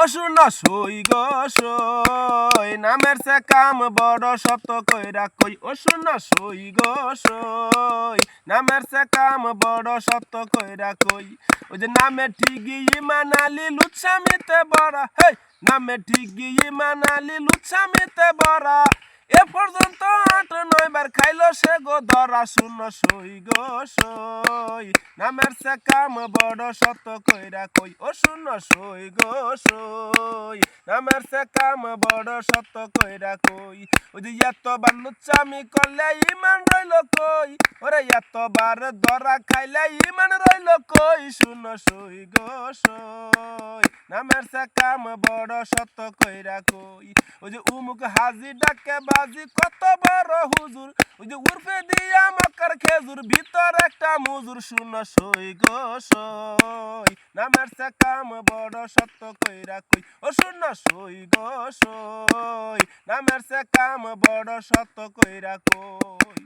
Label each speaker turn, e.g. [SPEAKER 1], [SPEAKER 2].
[SPEAKER 1] ও শুনো সই গো সই নামের সে কাম বড় শত কইরা কই ও শুনো সই গো সই নামের সে কাম বড় শত কইরা কই ওই যে নামে ঠিকই ইমানালি লুচ্ছামিতে বড়া হেই নামে ঠিকই ইমানালি লুচ্ছামিতে বড়া এ পর্যন্ত ৮-৯ বার খাইলো সে গো ধরা শুনো সই গো সই নামের সে কাম বড় শত কইরা কই ও শুনো সই গো সই নামের সে কাম বড় শত কইরা কই ওই যে এতবার লুচ্চামি করলে ইমান রইল কই ওরে এতবার ধরা খাইলে ইমান রইল কই শুনো সই গো সই নামের সে কাম বড় শত কইরা কই ওই যে উমুক হাজি ডাকে বাজি কত বড় হুজুর ওই যে উর্ফে দিয়া মক্কার খেজুর ভিতর একটা মুজুর শুনো সই গো সই নামের সে কাম বড় শত কইরা কই ও শুনো সই গো সই নামের সে কাম বড় শত কইরা কই।